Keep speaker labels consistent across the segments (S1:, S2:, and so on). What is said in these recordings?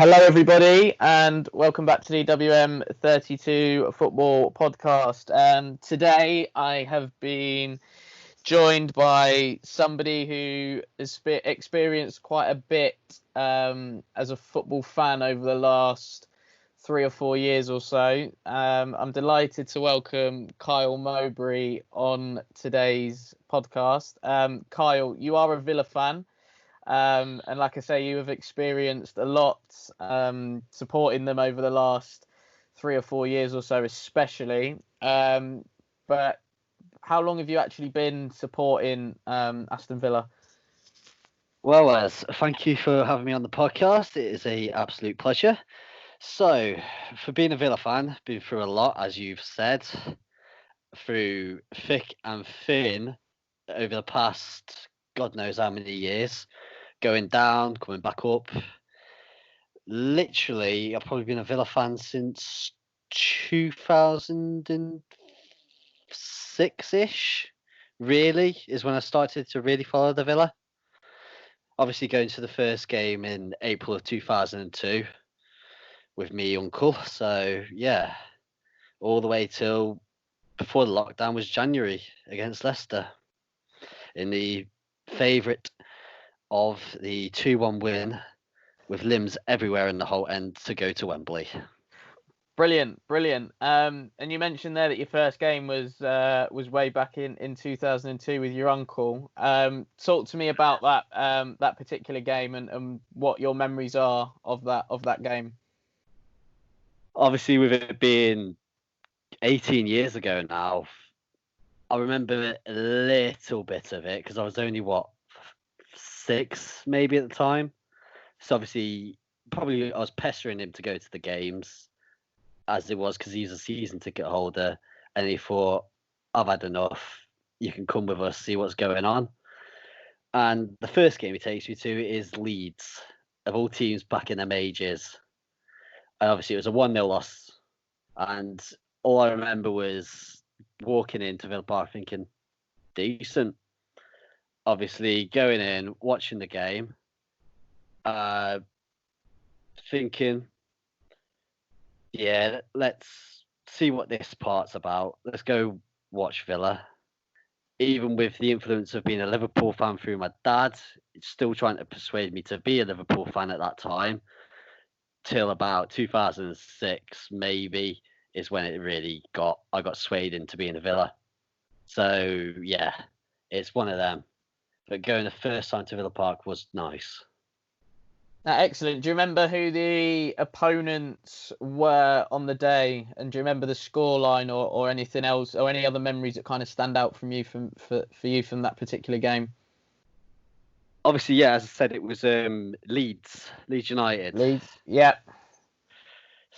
S1: Hello, everybody, and welcome back to the WM32 Football podcast. Today, I have been joined by somebody who has experienced quite a bit as a football fan over the last 3 or 4 years or so. I'm delighted to welcome Kyle Mowbray on today's podcast. Kyle, you are a Villa fan. And like I say, you have experienced a lot supporting them over the last 3 or 4 years or so, especially. But how long have you actually been supporting Aston Villa?
S2: Well, Wes, thank you for having me on the podcast. It is an absolute pleasure. So, for being a Villa fan, been through a lot, as you've said, through thick and thin over the past God knows how many years. Going down, coming back up. Literally, I've probably been a Villa fan since 2006-ish, really, is when I started to really follow the Villa. Obviously, going to the first game in April of 2002 with me uncle. So, yeah, all the way till before the lockdown was January against Leicester in the favourite of the 2-1 win with limbs everywhere in the whole end to go to Wembley.
S1: Brilliant. And you mentioned there that your first game was way back in 2002 with your uncle. Talk to me about that particular game and what your memories are of that game.
S2: Obviously, with it being 18 years ago now, I remember a little bit of it because I was only 6 maybe at the time. So obviously, probably I was pestering him to go to the games as it was because he's a season ticket holder and he thought, I've had enough. You can come with us, see what's going on. And the first game he takes me to is Leeds, of all teams back in them ages. And obviously it was a 1-0 loss. And all I remember was walking into Villa Park thinking, decent. Obviously going in, watching the game, thinking, yeah, let's see what this part's about. Let's go watch Villa. Even with the influence of being a Liverpool fan through my dad, it's still trying to persuade me to be a Liverpool fan at that time. Till about 2006, maybe, is when it really I got swayed into being a Villa. So, yeah, it's one of them. But going the first time to Villa Park was nice.
S1: Excellent. Do you remember who the opponents were on the day? And do you remember the scoreline or anything else or any other memories that kind of stand out from you for you from that particular game?
S2: Obviously, yeah, as I said, it was Leeds United.
S1: Leeds, yeah.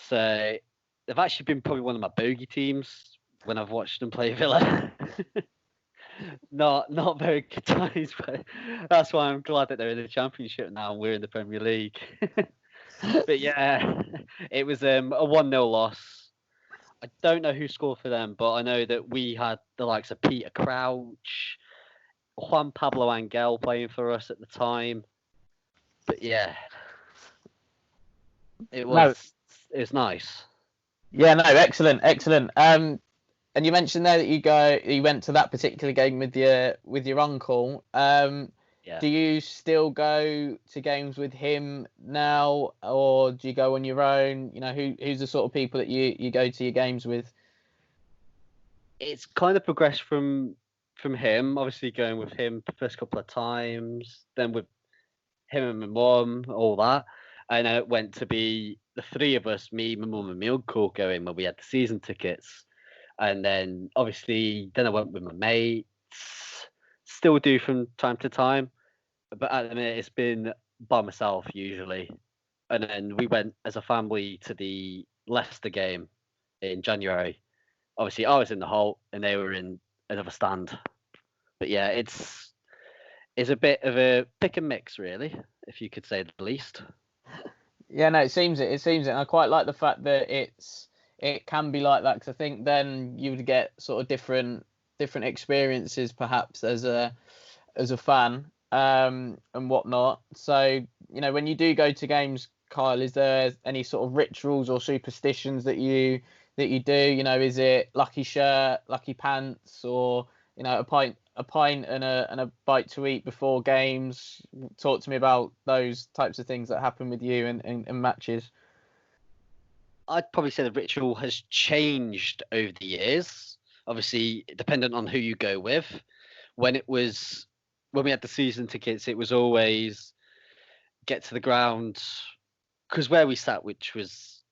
S2: So they've actually been probably one of my bogey teams when I've watched them play Villa. Not very good times, but that's why I'm glad that they're in the Championship now and we're in the Premier League. But yeah, it was a 1-0 loss. I don't know who scored for them, but I know that we had the likes of Peter Crouch, Juan Pablo Angel playing for us at the time. But yeah, it was nice.
S1: Yeah, no, excellent. And you mentioned there that you went to that particular game with your uncle.
S2: Yeah.
S1: Do you still go to games with him now, or do you go on your own? You know, who's the sort of people that you go to your games with?
S2: It's kind of progressed from him, obviously going with him the first couple of times, then with him and my mum, all that. And then it went to be the three of us, me, my mum and my uncle going when we had the season tickets. And then obviously then I went with my mates, still do from time to time. But at the minute it's been by myself usually. And then we went as a family to the Leicester game in January. Obviously I was in the hole and they were in another stand. But yeah, it's a bit of a pick and mix really, if you could say the least.
S1: Yeah, no, it seems it. And I quite like the fact that it can be like that, because I think then you would get sort of different experiences perhaps as a fan and whatnot. So, you know, when you do go to games, Kyle, is there any sort of rituals or superstitions that you do? You know, is it lucky shirt, lucky pants, or you know, a pint and a bite to eat before games? Talk to me about those types of things that happen with you in matches.
S2: I'd probably say the ritual has changed over the years. Obviously, dependent on who you go with. When we had the season tickets, it was always get to the ground, because where we sat, which was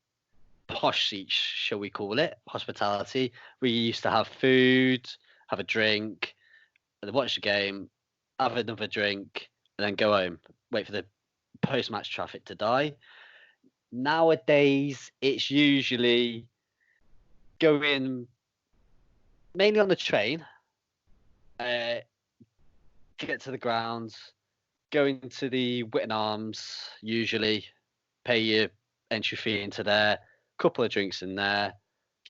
S2: posh seats, shall we call it, hospitality, we used to have food, have a drink, and then watch the game, have another drink, and then go home, wait for the post-match traffic to die. Nowadays, it's usually going mainly on the train, get to the ground, going to the Witten Arms, usually pay your entry fee into there, couple of drinks in there,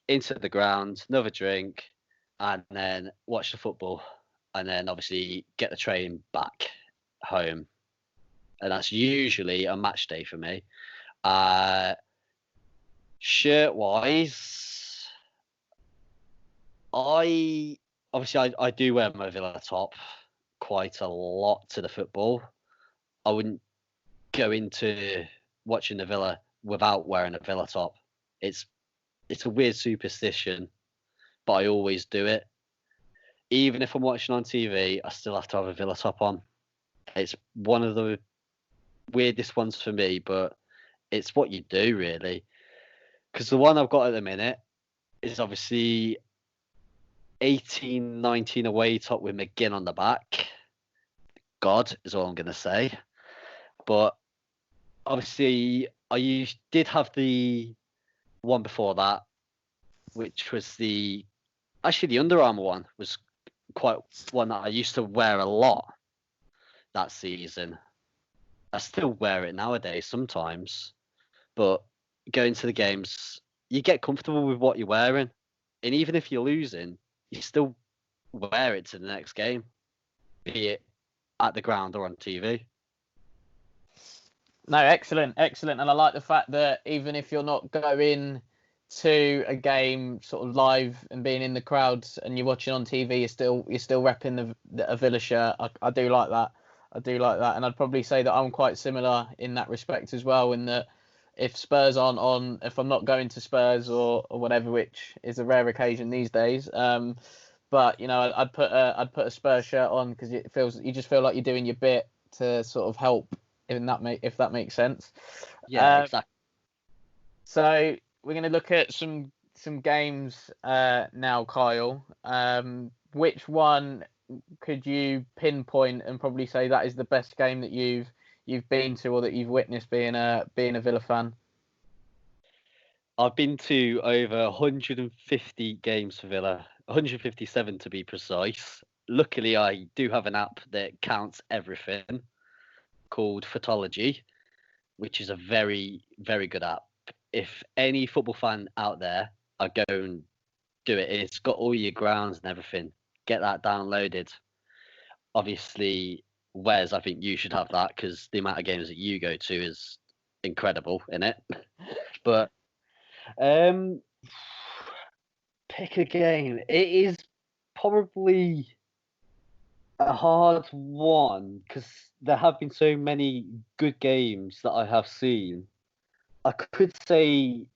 S2: into the ground, another drink, and then watch the football, and then obviously get the train back home. And that's usually a match day for me. Shirt wise, I do wear my Villa top quite a lot to the football. I wouldn't go into watching the Villa without wearing a Villa top. It's a weird superstition, but I always do it. Even if I'm watching on TV, I still have to have a Villa top on. It's one of the weirdest ones for me, but it's what you do, really. Because the one I've got at the minute is obviously 18-19 away top with McGinn on the back. God is all I'm going to say. But obviously, did have the one before that, which was the Under Armour one, was quite one that I used to wear a lot that season. I still wear it nowadays sometimes, but going to the games, you get comfortable with what you're wearing, and even if you're losing, you still wear it to the next game, be it at the ground or on TV.
S1: No, excellent, and I like the fact that even if you're not going to a game sort of live and being in the crowds and you're watching on TV, you're still repping a Villa shirt. I do like that. And I'd probably say that I'm quite similar in that respect as well. In that, if Spurs aren't on, if I'm not going to Spurs or whatever, which is a rare occasion these days, but you know, I'd put a Spurs shirt on because you just feel like you're doing your bit to sort of help, if that makes sense.
S2: Yeah, exactly.
S1: So we're going to look at some games now, Kyle. Which one could you pinpoint and probably say that is the best game that you've been to or that you've witnessed being a Villa fan?
S2: I've been to over 150 games for Villa, 157 to be precise. Luckily, I do have an app that counts everything called Photology, which is a very, very good app. If any football fan out there, I'd go and do it. It's got all your grounds and everything. Get that downloaded. Obviously, Wes, I think you should have that because the amount of games that you go to is incredible in it. But pick a game. It is probably a hard one because there have been so many good games that I have seen. I could say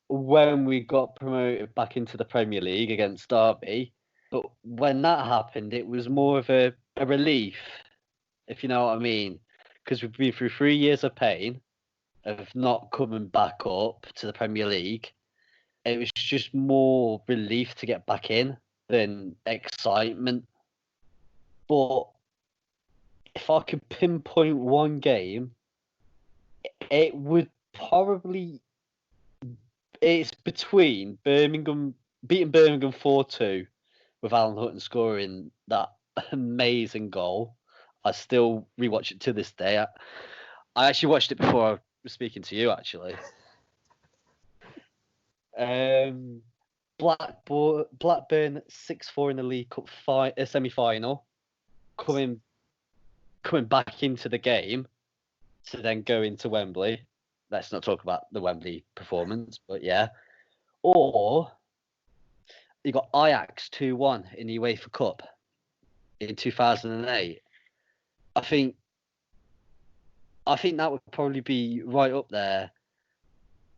S2: when we got promoted back into the Premier League against Derby, but when that happened, it was more of a relief, if you know what I mean, because we've been through 3 years of pain of not coming back up to the Premier League. It was just more relief to get back in than excitement. But if I could pinpoint one game, it would probably... It's between beating Birmingham 4-2 with Alan Hutton scoring that amazing goal. I still rewatch it to this day. I actually watched it before I was speaking to you, actually. Blackburn 6-4 in the League Cup semi-final, coming back into the game to then go into Wembley. let's not talk about the Wembley performance, but yeah. Or you got Ajax 2-1 in the UEFA Cup in 2008. I think that would probably be right up there.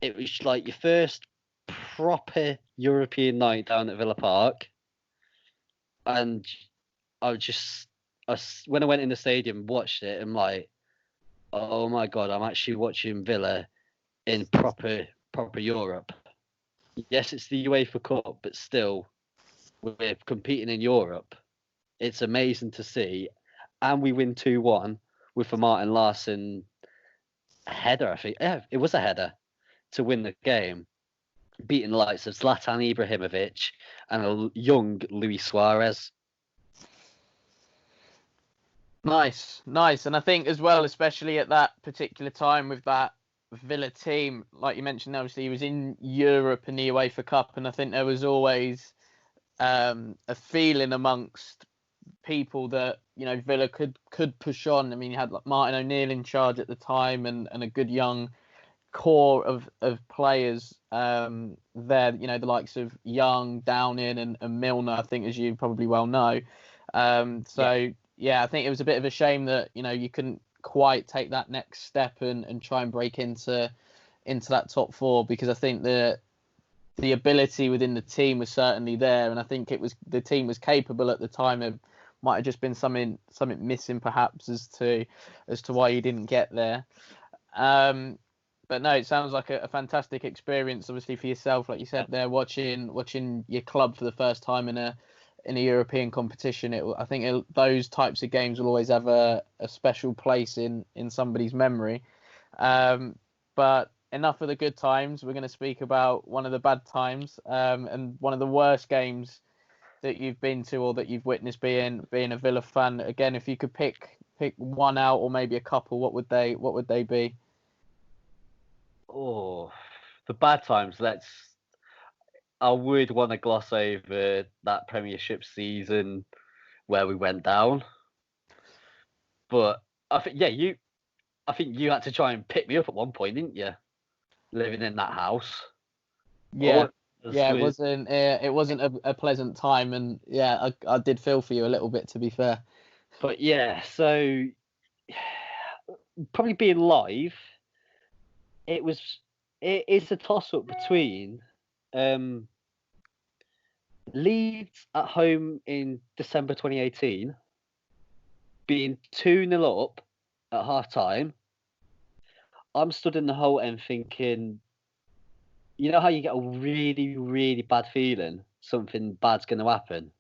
S2: It was like your first proper European night down at Villa Park, and when I went in the stadium and watched it, I'm like, oh my god, I'm actually watching Villa in proper Europe. Yes, it's the UEFA Cup, but still, we're competing in Europe. It's amazing to see, and we win 2-1 with a Martin Larsson header. I think it was a header to win the game, beating the likes of Zlatan Ibrahimovic and a young Luis Suarez.
S1: Nice. And I think as well, especially at that particular time with that Villa team, like you mentioned, obviously he was in Europe in the UEFA Cup, and I think there was always a feeling amongst people that, you know, Villa could push on. I mean, you had like Martin O'Neill in charge at the time, and a good young core of players there. You know, the likes of Young, Downing, and Milner, I think, as you probably well know. Yeah, I think it was a bit of a shame that, you know, you couldn't quite take that next step and try and break into that top four, because I think the ability within the team was certainly there, and I think the team was capable at the time. It might have just been something missing perhaps as to why you didn't get there. But no, it sounds like a fantastic experience, obviously, for yourself, like you said there, watching your club for the first time in a European competition. I think those types of games will always have a special place in somebody's memory. But enough of the good times. We're going to speak about one of the bad times, and one of the worst games that you've been to or that you've witnessed being a Villa fan. Again, if you could pick one out, or maybe a couple, what would they be?
S2: Oh, the bad times. I would want to gloss over that Premiership season where we went down, but I think you had to try and pick me up at one point, didn't you? Living in that house.
S1: Yeah,
S2: yeah,
S1: it wasn't a pleasant time, and yeah, I did feel for you a little bit, to be fair.
S2: But yeah, so probably being live, it is a toss up between Leeds at home in December 2018 being 2-0 up at half time. I'm stood in the hole and thinking, you know how you get a really, really bad feeling something bad's going to happen,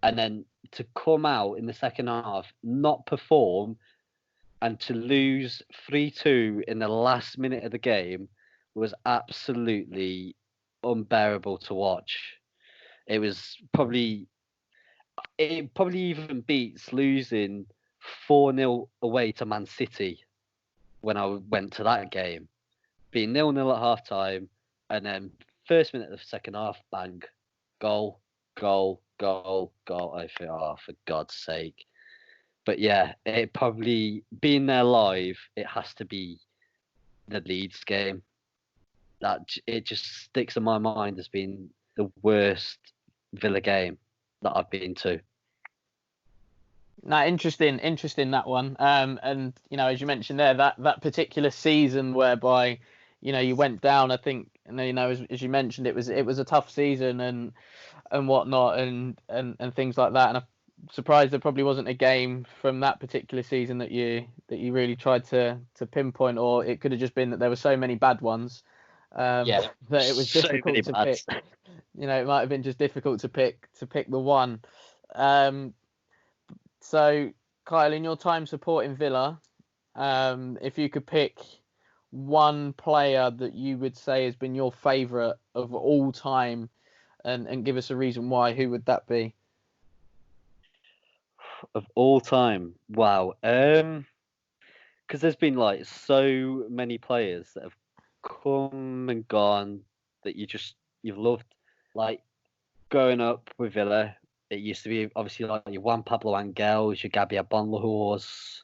S2: and then to come out in the second half, not perform, and to lose 3-2 in the last minute of the game was absolutely unbearable to watch. It probably even beats losing 4-0 away to Man City when I went to that game, being 0-0 at half time, and then first minute of the second half, bang, goal. I think, oh, for God's sake. But yeah, it probably, being there live, it has to be the Leeds game. It just sticks in my mind as being the worst Villa game that I've been to.
S1: No, interesting that one. And you know, as you mentioned there, that particular season whereby, you know, you went down, I think, and you know, as you mentioned, it was a tough season and whatnot, and things like that. And I'm surprised there probably wasn't a game from that particular season that you really tried to pinpoint, or it could have just been that there were so many bad ones, that it was
S2: so
S1: difficult to
S2: bads.
S1: pick. You know, it might have been just difficult to pick the one. So, Kyle, in your time supporting Villa, if you could pick one player that you would say has been your favourite of all time, and give us a reason why, who would that be?
S2: Of all time, wow. Because there's been like so many players that have come and gone that you've loved. Like growing up with Villa, it used to be obviously like your Juan Pablo Angel, your Gabriel Bonlahors.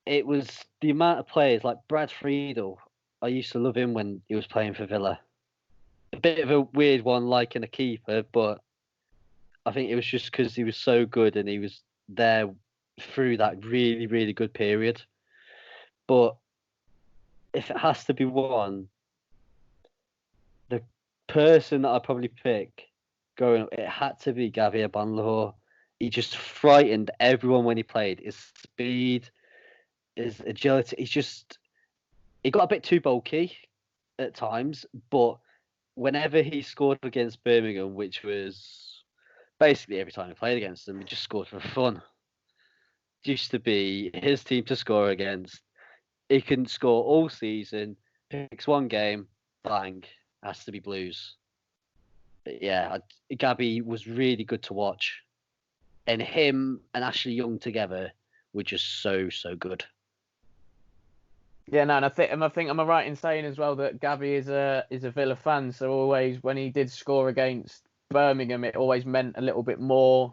S2: it was the amount of players like Brad Friedel. I used to love him when he was playing for Villa. A bit of a weird one, like in a keeper, but I think it was just because he was so good and he was there through that really, really good period. But if it has to be one, the person that I'd probably pick it had to be Gavi Abanlahor. He just frightened everyone when he played. His speed, his agility. He got a bit too bulky at times, but whenever he scored against Birmingham, which was basically every time he played against them, he just scored for fun. It used to be his team to score against. He can score all season, picks one game, bang, has to be Blues. But yeah, Gabby was really good to watch. And him and Ashley Young together were just so good.
S1: Yeah, no, and I think am I right in saying as well that Gabby is a Villa fan, so always when he did score against Birmingham, it always meant a little bit more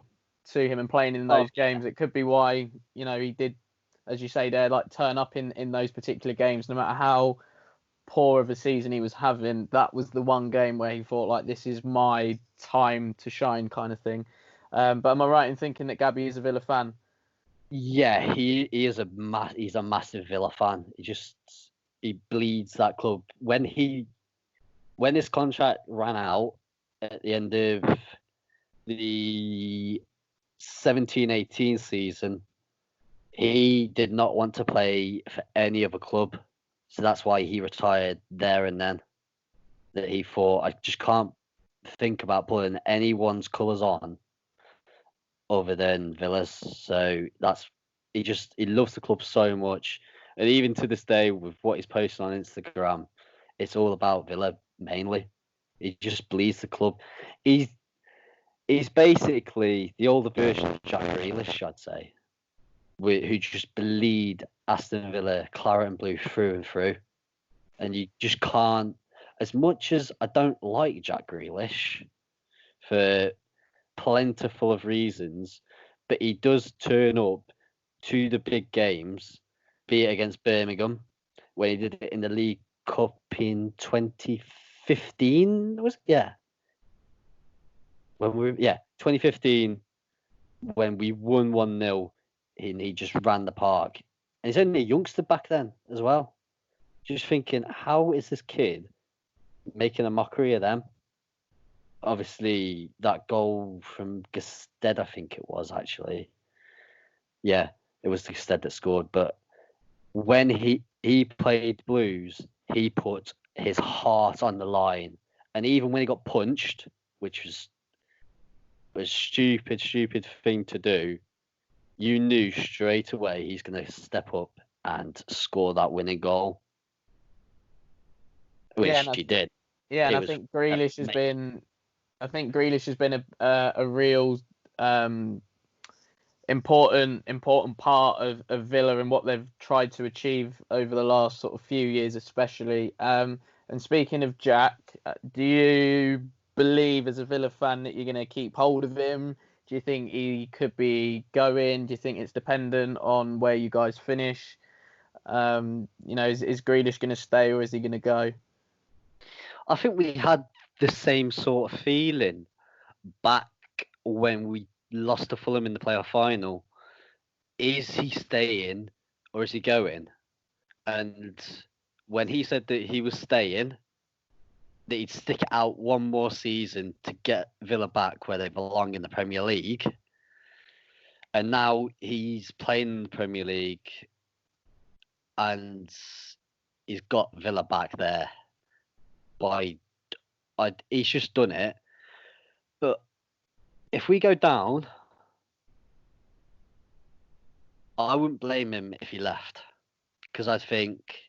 S1: to him, and playing in those games, it could be why he did, as you say there, like turn up in those particular games, no matter how poor of a season he was having. That was the one game where he thought like, this is my time to shine, kind of thing. But am I right in thinking that Gabby is a Villa fan?
S2: Yeah, he is he's a massive Villa fan. He bleeds that club. When his contract ran out at the end of the 17-18 season, he did not want to play for any other club. So that's why he retired there and then. That he thought, I just can't think about putting anyone's colours on other than Villa's. So he loves the club so much. And even to this day, with what he's posting on Instagram, it's all about Villa mainly. He just bleeds the club. He's basically the older version of Jack Grealish, I'd say, who just bleed Aston Villa claret and blue through and through. And you just can't, as much as I don't like Jack Grealish for plentiful of reasons, but he does turn up to the big games, be it against Birmingham, when he did it in the League Cup in 2015, was it? Yeah. 2015, when we won 1-0, and he just ran the park. And he's only a youngster back then as well. Just thinking, how is this kid making a mockery of them? Obviously, that goal from Gested, I think it was actually. Yeah, it was Gested that scored. But when he played Blues, he put his heart on the line. And even when he got punched, which was a stupid thing to do, you knew straight away he's going to step up and score that winning goal. Which he did.
S1: Yeah, and I think Grealish has been. I think Grealish has been a real important part of Villa and what they've tried to achieve over the last sort of few years, especially. And speaking of Jack, do you believe as a Villa fan that you're going to keep hold of him? Do you think he could be going? Do you think it's dependent on where you guys finish? Is Grealish going to stay or is he going to go?
S2: I think we had the same sort of feeling back when we lost to Fulham in the playoff final. Is he staying or is he going? And when he said that he was staying, that he'd stick it out one more season to get Villa back where they belong in the Premier League. And now he's playing in the Premier League and he's got Villa back there. He's just done it. But if we go down, I wouldn't blame him if he left. Because I think,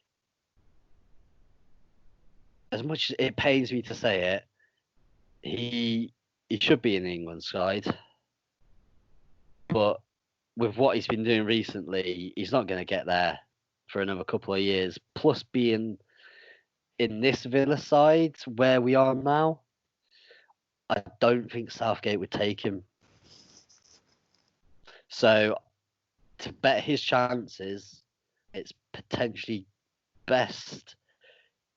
S2: as much as it pains me to say it, he should be in the England side. But with what he's been doing recently, he's not going to get there for another couple of years. Plus being in this Villa side where we are now, I don't think Southgate would take him. So to bet his chances, it's potentially best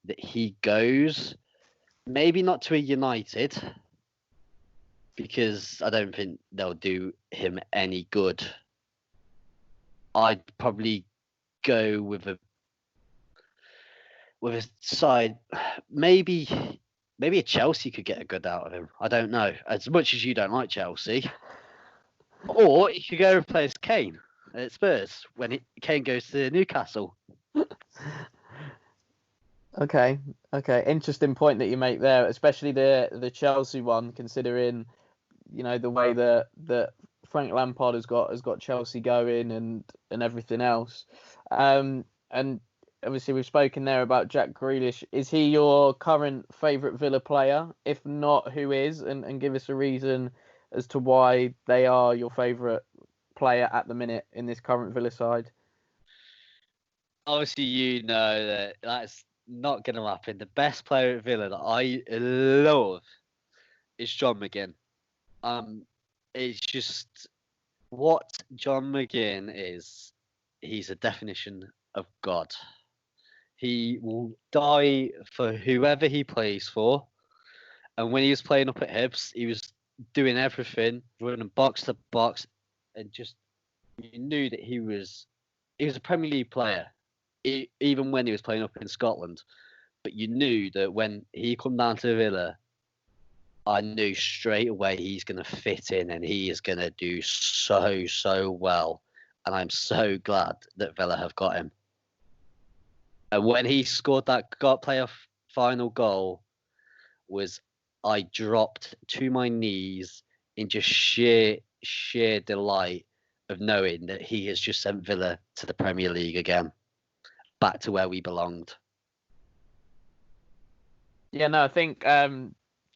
S2: that he goes. Maybe not to a United, because I don't think they'll do him any good. I'd probably go with a side. Maybe a Chelsea could get a good out of him. I don't know. As much as you don't like Chelsea, or he could go replace Kane at Spurs when Kane goes to Newcastle.
S1: Okay. Interesting point that you make there, especially the Chelsea one, considering the way that Frank Lampard has got Chelsea going and everything else. And obviously we've spoken there about Jack Grealish. Is he your current favourite Villa player? If not, who is? And give us a reason as to why they are your favourite player at the minute in this current Villa side.
S2: Obviously, you know that that's not going to happen. The best player at Villa that I love is John McGinn. It's just what John McGinn is. He's a definition of God. He will die for whoever he plays for. And when he was playing up at Hibs, he was doing everything, running box to box, and just you knew that he was a Premier League player, even when he was playing up in Scotland. But you knew that when he come down to Villa, I knew straight away he's going to fit in and he is going to do so well. And I'm so glad that Villa have got him. And when he scored that playoff final goal, I dropped to my knees in just sheer delight of knowing that he has just sent Villa to the Premier League again, back to where we belonged.
S1: Yeah, no, I think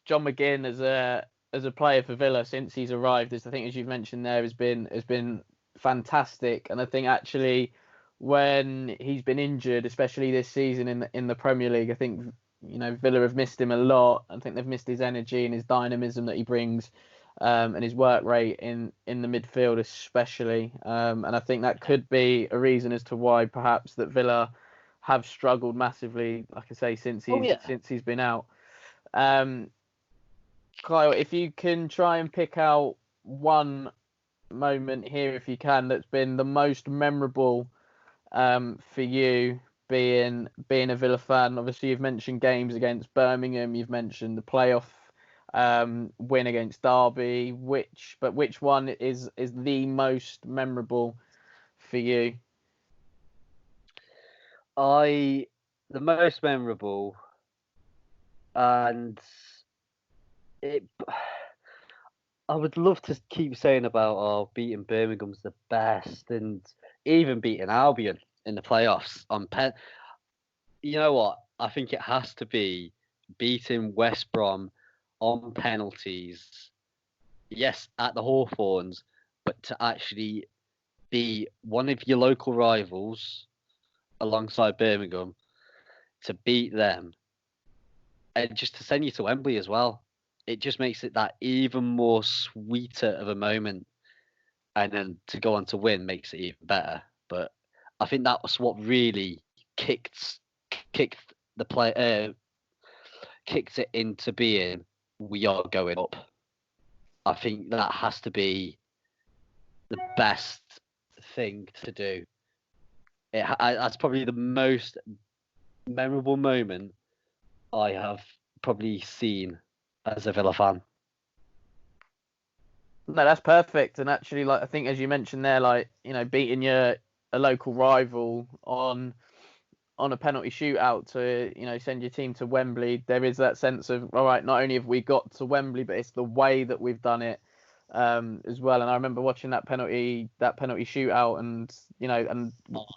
S1: John McGinn as a player for Villa since he's arrived, I think as you've mentioned there, has been fantastic. And I think actually when he's been injured, especially this season in the Premier League, I think Villa have missed him a lot. I think they've missed his energy and his dynamism that he brings, and his work rate in the midfield especially. And I think that could be a reason as to why perhaps that Villa have struggled massively, like I say, since he's been out. Kyle, if you can try and pick out one moment here, if you can, that's been the most memorable for you, being a Villa fan. Obviously, you've mentioned games against Birmingham, you've mentioned the playoff win against Derby. Which one is the most memorable for you?
S2: The most memorable, and I would love to keep saying about beating Birmingham's the best, and even beating Albion in the playoffs on pen. You know what? I think it has to be beating West Brom on penalties. Yes, at the Hawthorns, but to actually be one of your local rivals alongside Birmingham, to beat them, and just to send you to Wembley as well. It just makes it that even more sweeter of a moment, and then to go on to win makes it even better. But I think that was what really kicked the play, kicked it into being. We are going up. I think that has to be the best thing to do. That's probably the most memorable moment I have probably seen as a Villa fan.
S1: No, that's perfect. And actually, like I think as you mentioned there, like beating a local rival on a penalty shootout to send your team to Wembley, there is that sense of, all right, not only have we got to Wembley, but it's the way that we've done it as well. And I remember watching that penalty shootout, and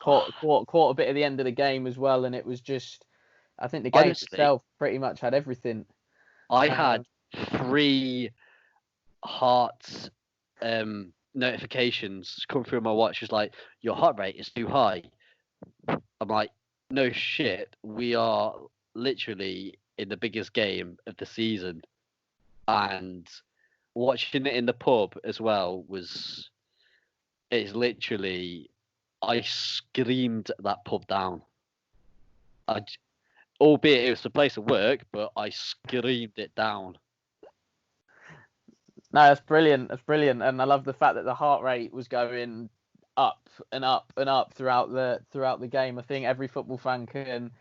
S1: caught a bit at the end of the game as well. And it was just, I think the game itself pretty much had everything.
S2: I had 3 heart notifications come through my watch. It's like, your heart rate is too high. I'm like, no shit, we are literally in the biggest game of the season, and watching it in the pub as well it's literally, I screamed that pub down. Albeit it was a place of work, but I screamed it down.
S1: No, that's brilliant. That's brilliant, and I love the fact that the heart rate was going up and up and up throughout the game. I think every football fan can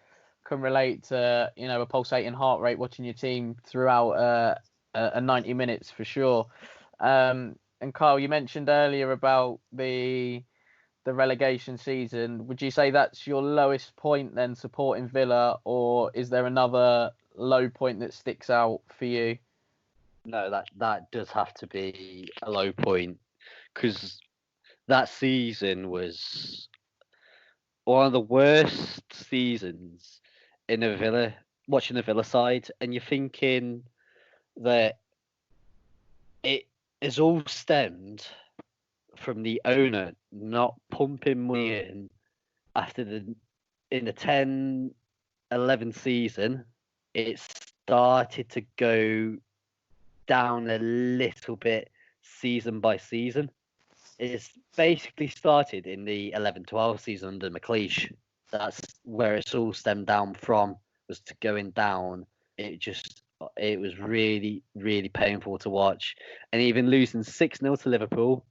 S1: relate to a pulsating heart rate watching your team throughout a 90 minutes for sure. And Kyle, you mentioned earlier about the relegation season. Would you say that's your lowest point then supporting Villa, or is there another low point that sticks out for you?
S2: No, that does have to be a low point, because that season was one of the worst seasons in a Villa, watching the Villa side, and you're thinking that it is all stemmed from the owner not pumping money in in the 10-11 season. It started to go down a little bit season by season. It's basically started in the 11-12 season under McLeish. That's where it's all stemmed down from, was to going down. It was really, really painful to watch. And even losing 6-0 to Liverpool,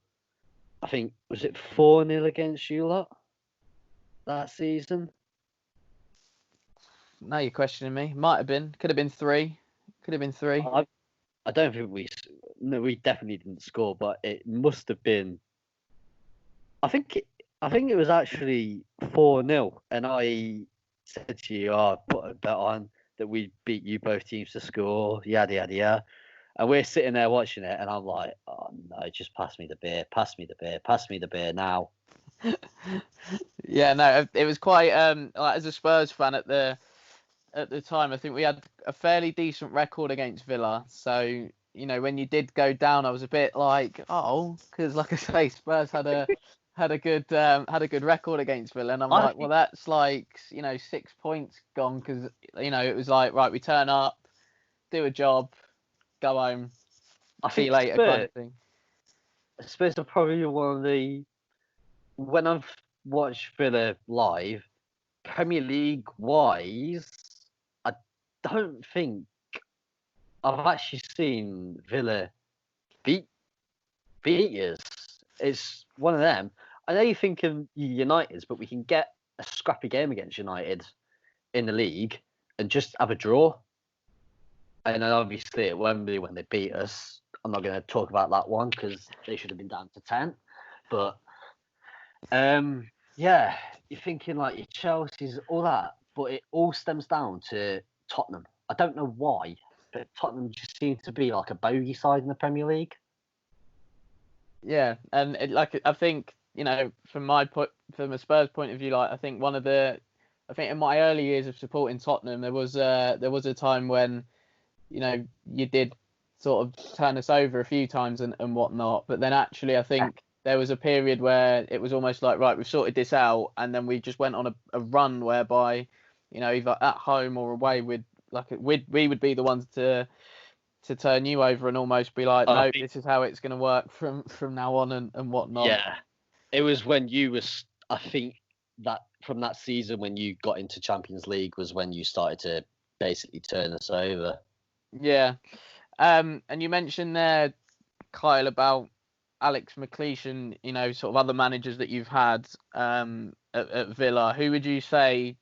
S2: I think, was it 4-0 against you lot that season?
S1: Now you're questioning me. Might have been. Could have been 3. Could have been 3.
S2: I don't think we definitely didn't score, but it must have been. I think it was actually 4-0, and I said to you, "Oh, put a bet on that we beat you both teams to score." Yada yada yada. And we're sitting there watching it, and I'm like, "Oh no, just pass me the beer, pass me the beer, pass me the beer now."
S1: Yeah, no, it was quite like, as a Spurs fan at the time, I think we had a fairly decent record against Villa. So when you did go down, I was a bit like, oh, because like I say, Spurs had a good record against Villa, and I'm like, well, that's like 6 points gone, because it was like, right, we turn up, do a job, go home, see you later kind of thing.
S2: Spurs are probably one of the, when I've watched Villa live, Premier League wise, I don't think I've actually seen Villa beat us. It's one of them. I know you're thinking United's, but we can get a scrappy game against United in the league and just have a draw. And then obviously at Wembley when they beat us, I'm not going to talk about that one because they should have been down to 10. But yeah, you're thinking like your Chelsea's, all that, but it all stems down to Tottenham. I don't know why, but Tottenham just seem to be like a bogey side in the Premier League.
S1: Yeah, and I think from a Spurs point of view, like I think in my early years of supporting Tottenham, there was a time when you did sort of turn us over a few times and whatnot, but then actually I think there was a period where it was almost like, right, we've sorted this out, and then we just went on a run whereby either at home or away we would be the ones to turn you over and almost be like, no, this is how it's going to work from now on and whatnot.
S2: Yeah, it was when you was, I think that from that season when you got into Champions League was when you started to basically turn us over.
S1: Yeah, and you mentioned there, Kyle, about Alex McLeish and sort of other managers that you've had at Villa. Who would you say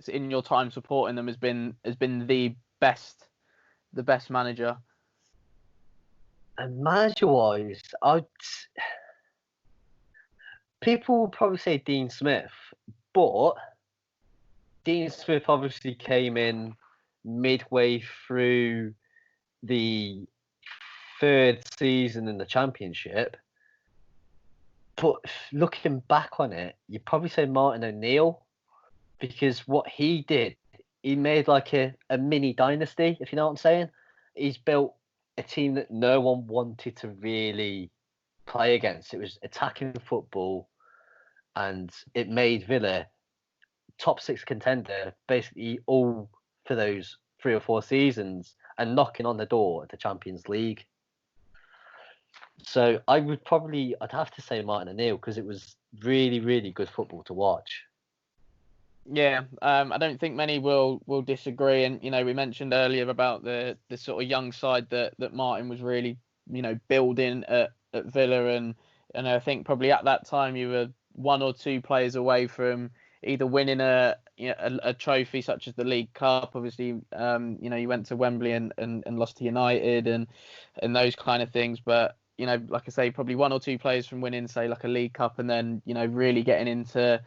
S1: in your time supporting them has been the best manager?
S2: And manager-wise, people will probably say Dean Smith, but Dean Smith obviously came in midway through the third season in the Championship. But looking back on it, you'd probably say Martin O'Neill, because what he did, he made like a mini dynasty, if you know what I'm saying. He's built a team that no one wanted to really play against. It was attacking football, and it made Villa top 6 contender basically all for those 3 or 4 seasons and knocking on the door of the Champions League. So I'd have to say Martin O'Neill because it was really, really good football to watch.
S1: Yeah, I don't think many will disagree. And we mentioned earlier about the sort of young side that Martin was really building at Villa, and I think probably at that time you were one or two players away from either winning a trophy such as the League Cup. Obviously, you went to Wembley and lost to United and those kind of things, but. Like I say, probably one or two players from winning, say, like a League Cup, and then really getting into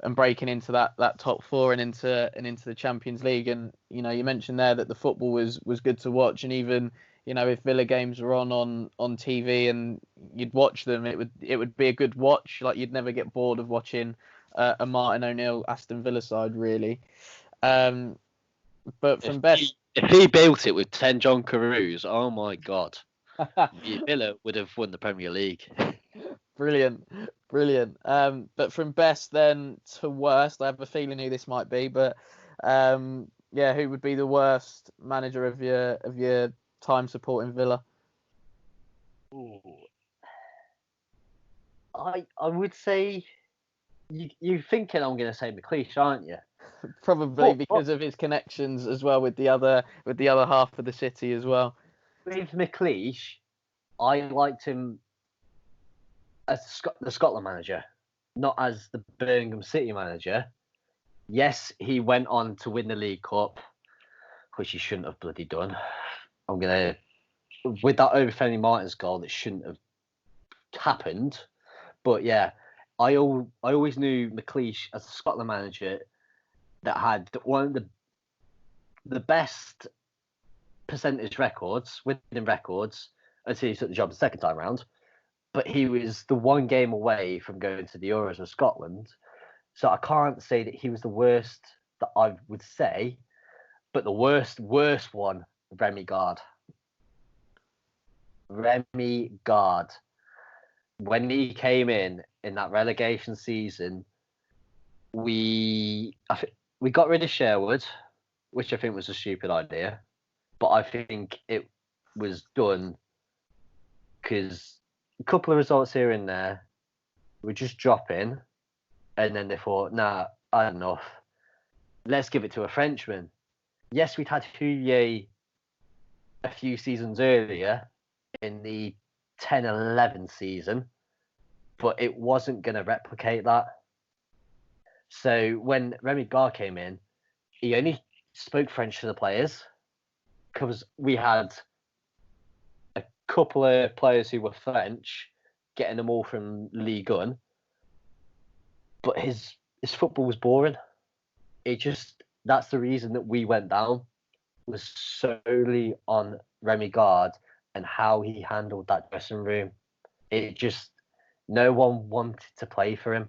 S1: and breaking into that top four and into the Champions League. And you mentioned there that the football was good to watch, and even if Villa games were on TV and you'd watch them, it would be a good watch. Like you'd never get bored of watching a Martin O'Neill Aston Villa side, really. But from
S2: if he built it with 10 John Carews, oh my God, Villa would have won the Premier League.
S1: Brilliant. But from best then to worst, I have a feeling who this might be, but who would be the worst manager of your time supporting Villa?
S2: Ooh. I would say you're thinking I'm going to say McLeish, aren't you?
S1: Probably because of his connections as well with the other half of the city as well.
S2: With McLeish, I liked him as the Scotland manager, not as the Birmingham City manager. Yes, he went on to win the League Cup, which he shouldn't have bloody done. With that Obafemi Martins goal, that shouldn't have happened. But yeah, I always knew McLeish as a Scotland manager that had one of the best percentage records, winning records, until he took the job the second time round. But he was the one game away from going to the Euros with Scotland. So I can't say that he was the worst that I would say, but the worst one, Remy Gard. Remy Gard. When he came in that relegation season, we got rid of Sherwood, which I think was a stupid idea. But I think it was done because a couple of results here and there were just dropping, and then they thought, nah, I enough. Let's give it to a Frenchman. Yes, we'd had Huye a few seasons earlier in the 10-11 season, but it wasn't going to replicate that. So when Remy Gard came in, he only spoke French to the players because we had a couple of players who were French, getting them all from Ligue 1. But his football was boring. That's the reason that we went down, was solely on Remy Gard and how he handled that dressing room. No one wanted to play for him.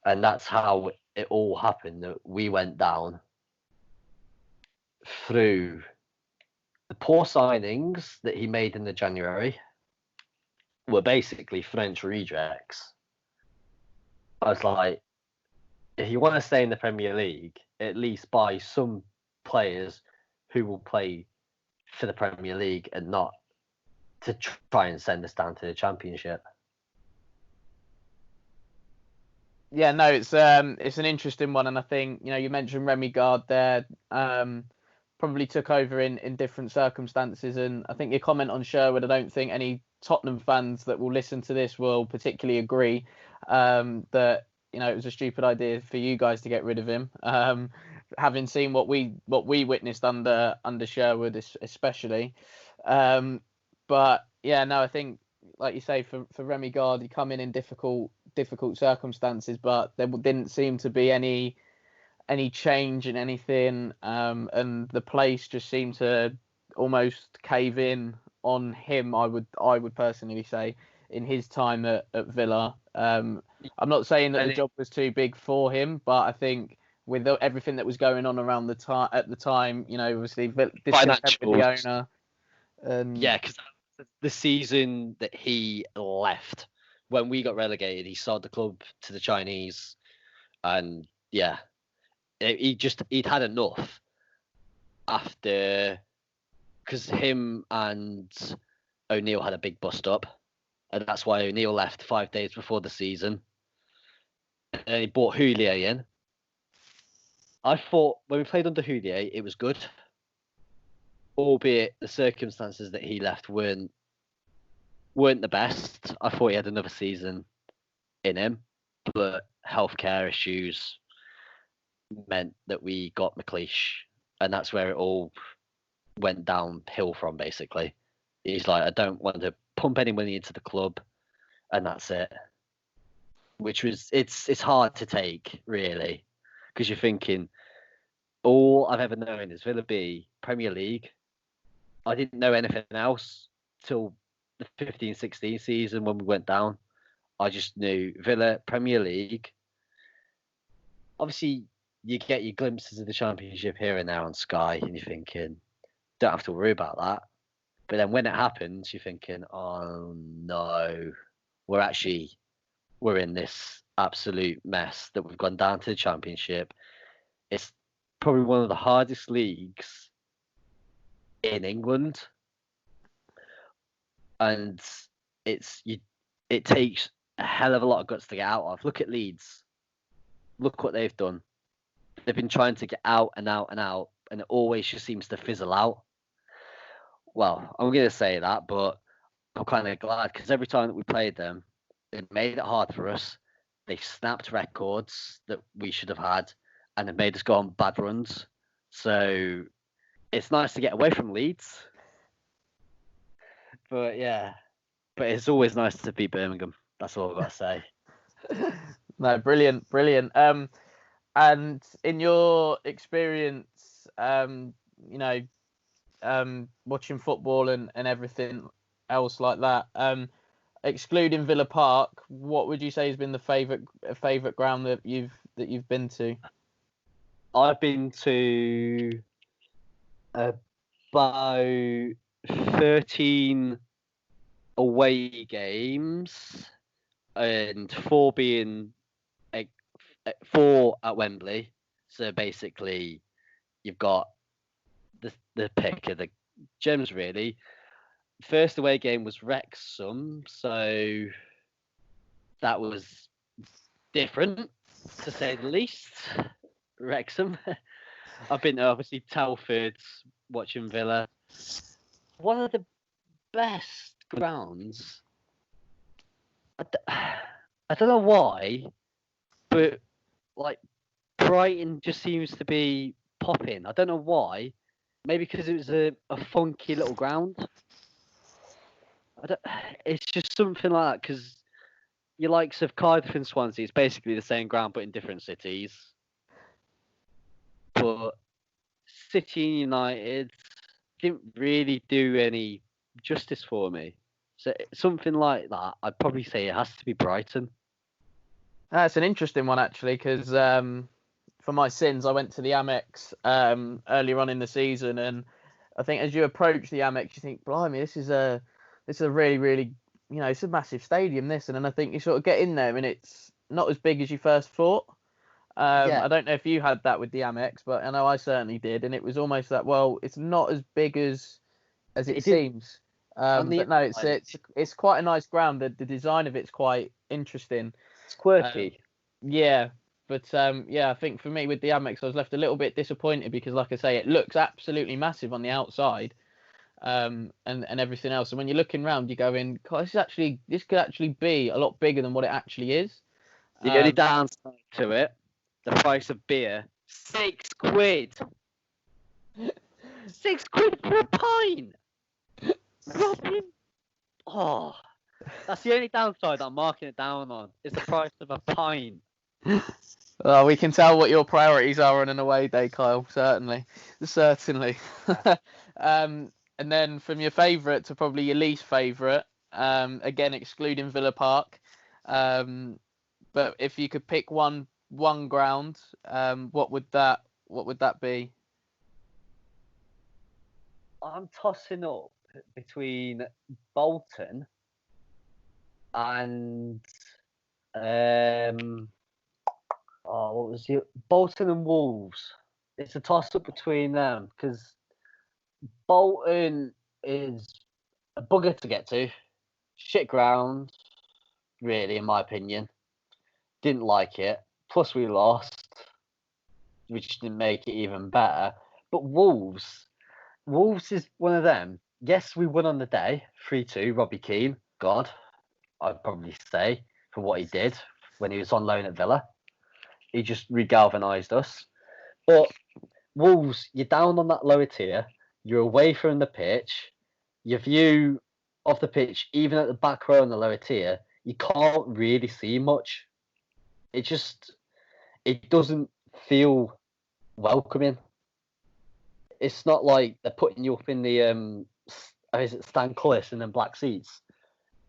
S2: And that's how it all happened, that we went down through the poor signings that he made in the January were basically French rejects. I was like, if you want to stay in the Premier League, at least buy some players who will play for the Premier League and not to try and send us down to the Championship.
S1: Yeah, no, it's an interesting one, and I think you mentioned Remy Gard there. Probably took over in different circumstances, and I think your comment on Sherwood, I don't think any Tottenham fans that will listen to this will particularly agree that it was a stupid idea for you guys to get rid of him. Having seen what we witnessed under Sherwood, especially. But yeah, no, I think like you say, for Remy Gard, he come in difficult circumstances, but there didn't seem to be any change in anything, and the place just seemed to almost cave in on him. I would personally say in his time at Villa. I'm not saying that the job was too big for him, but I think with everything that was going on around the time at the time, obviously discontent with the owner.
S2: Yeah, because the season that he left, when we got relegated, he sold the club to the Chinese, and yeah, he'd had enough after, because him and O'Neill had a big bust up, and that's why O'Neill left 5 days before the season. And he brought Houllier in. I thought when we played under Houllier, it was good, albeit the circumstances that he left weren't the best. I thought he had another season in him, but healthcare issues meant that we got McLeish, and that's where it all went downhill from. Basically, he's like, I don't want to pump any money into the club, and that's it. Which was it's hard to take, really, because you're thinking, all I've ever known is Villa B, Premier League. I didn't know anything else till the 15-16 season when we went down. I just knew Villa, Premier League. Obviously, you get your glimpses of the Championship here and there on Sky, and you're thinking, don't have to worry about that. But then when it happens, you're thinking, oh no, we're in this absolute mess that we've gone down to the Championship. It's probably one of the hardest leagues in England, and it takes a hell of a lot of guts to get out of. Look at Leeds. Look what they've done. They've been trying to get out and out and out, and it always just seems to fizzle out. Well, I'm going to say that, but I'm kind of glad because every time that we played them, they made it hard for us. They snapped records that we should have had, and it made us go on bad runs. So it's nice to get away from Leeds. But yeah, it's always nice to beat Birmingham. That's all I've got to say.
S1: No, brilliant. And in your experience, watching football and everything else like that, excluding Villa Park, what would you say has been the favourite ground that you've been to?
S2: I've been to about 13 away games, and 4 at Wembley. So basically, you've got the pick of the gems, really. First away game was Wrexham, so that was different, to say the least. Wrexham. I've been to, obviously, Telford, watching Villa. One of the best grounds. I don't know why, but like Brighton just seems to be popping. I don't know why. Maybe because it was a funky little ground. It's just something like that, because your likes of Cardiff and Swansea, it's basically the same ground but in different cities. But City and United didn't really do any justice for me. So something like that, I'd probably say it has to be Brighton.
S1: That's an interesting one, actually, because for my sins, I went to the Amex earlier on in the season, and I think as you approach the Amex, you think, blimey, this is a really, really, it's a massive stadium, this. And then I think you sort of get in there and it's not as big as you first thought. I don't know if you had that with the Amex, but I know I certainly did. And it was almost that, well, it's not as big as it seems. But no, it's quite a nice ground. The design of it's quite interesting.
S2: It's quirky.
S1: Yeah. But I think for me with the Amex, I was left a little bit disappointed because, like I say, it looks absolutely massive on the outside. And everything else. And when you're looking around, you're going, God, this could actually be a lot bigger than what it actually is.
S2: The only downside to it, the price of beer, £6. £6 for a pint. Robin. Oh, that's the only downside that I'm marking it down on, is the price of a pint.
S1: Well, we can tell what your priorities are on an away day, Kyle. Certainly. And then from your favourite to probably your least favourite, again excluding Villa Park, but if you could pick one ground, what would that be?
S2: I'm tossing up between Bolton and Bolton and Wolves. It's a toss up between them because Bolton is a bugger to get to. Shit ground, really, in my opinion. Didn't like it. Plus, we lost, which didn't make it even better. But Wolves is one of them. Yes, we won on the day, 3-2. Robbie Keane, God, I'd probably say, for what he did when he was on loan at Villa. He just re-galvanised us. But Wolves, you're down on that lower tier. You're away from the pitch. Your view of the pitch, even at the back row on the lower tier, you can't really see much. It doesn't feel welcoming. It's not like they're putting you up in the is it Stan Cullis and then black seats,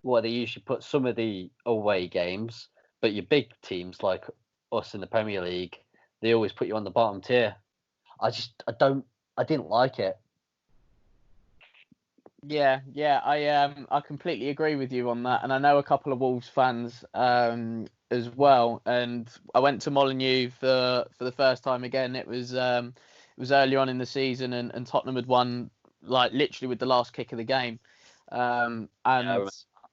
S2: where they usually put some of the away games, but your big teams like us in the Premier League, they always put you on the bottom tier. I didn't like it.
S1: Yeah, I completely agree with you on that, and I know a couple of Wolves fans as well. And I went to Molineux for the first time again. It was earlier on in the season, and Tottenham had won like literally with the last kick of the game. And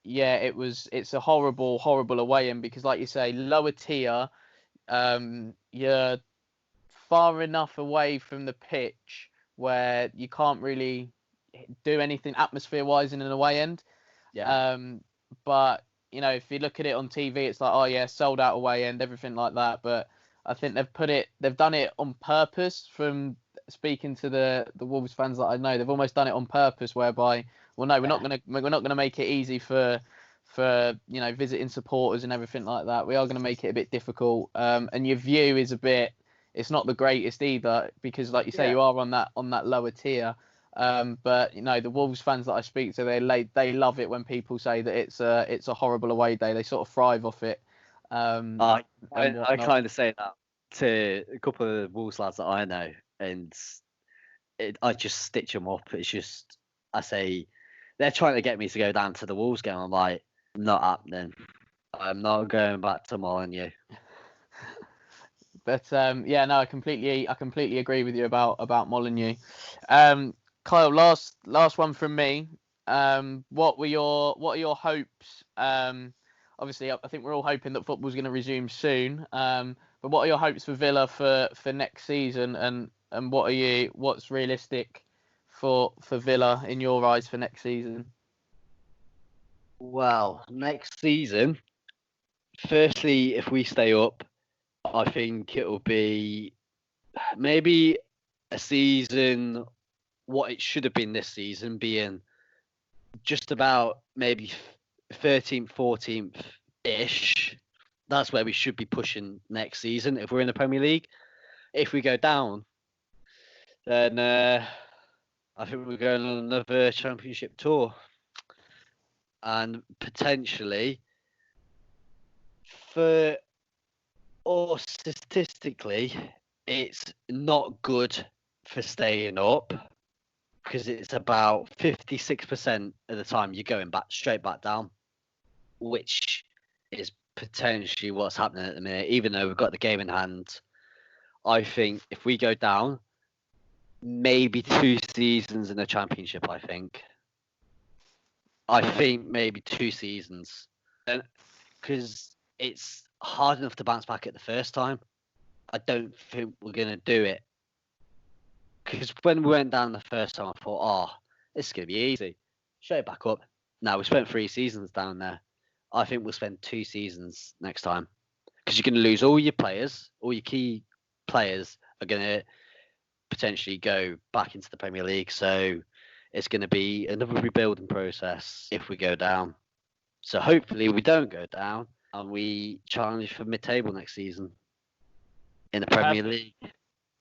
S1: yeah, it's a horrible away in, because like you say, lower tier, you're far enough away from the pitch where you can't really do anything atmosphere wise in an away end.
S2: Yeah.
S1: But if you look at it on TV, it's like, oh yeah, sold out away end, everything like that. But I think they've done it on purpose. From speaking to the Wolves fans that I know, they've almost done it on purpose, whereby, well, no, we're not gonna make it easy for visiting supporters and everything like that. We are going to make it a bit difficult. And your view is it's not the greatest either, because like you say, you are on that lower tier. But the Wolves fans that I speak to, they love it when people say that it's a horrible away day. They sort of thrive off it.
S2: I kind of say that to a couple of Wolves lads that I know, and I just stitch them up. It's just, I say, they're trying to get me to go down to the Wolves game. I'm like, not happening. I'm not going back to Molineux.
S1: But yeah, no, I completely agree with you about Molineux. Kyle, last one from me. What are your hopes? Obviously, I think we're all hoping that football's going to resume soon. But what are your hopes for Villa for next season, and what's realistic for Villa in your eyes for next season?
S2: Well, next season, firstly, if we stay up, I think it'll be maybe a season, what it should have been this season, being just about maybe 13th, 14th-ish. That's where we should be pushing next season if we're in the Premier League. If we go down, then I think we're going on another championship tour. And potentially, for us statistically, it's not good for staying up, because it's about 56% of the time you're going straight back down, which is potentially what's happening at the minute. Even though we've got the game in hand, I think if we go down, maybe 2 seasons in the championship. I think maybe 2 seasons, because it's hard enough to bounce back at the first time. I don't think we're going to do it, because when we went down the first time, I thought, this is going to be easy. Straight back up. Now, we spent 3 seasons down there. I think we'll spend 2 seasons next time, because you're going to lose all your players. All your key players are going to potentially go back into the Premier League. So it's going to be another rebuilding process if we go down. So hopefully we don't go down and we challenge for mid-table next season in the Premier League.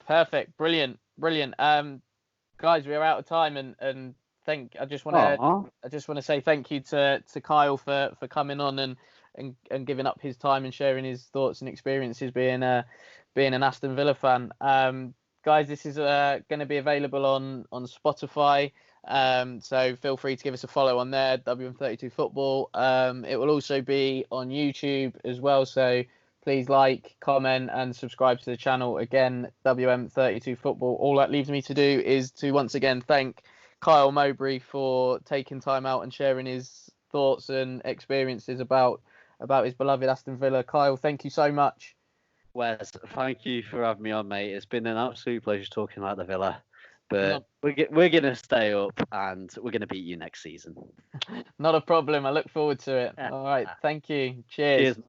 S1: Perfect. Brilliant. Guys, we're out of time, and I just want to say thank you to Kyle for coming on and giving up his time and sharing his thoughts and experiences being an Aston Villa fan. Guys, this is going to be available on Spotify. So feel free to give us a follow on there, WM32Football. It will also be on YouTube as well. So please like, comment, and subscribe to the channel. Again, WM32Football. All that leaves me to do is to once again thank Kyle Mowbray for taking time out and sharing his thoughts and experiences about his beloved Aston Villa. Kyle, thank you so much.
S2: Wes, thank you for having me on, mate. It's been an absolute pleasure talking about the Villa. But we're going to stay up and we're going to beat you next season.
S1: Not a problem. I look forward to it. All right. Thank you. Cheers.
S2: Cheers.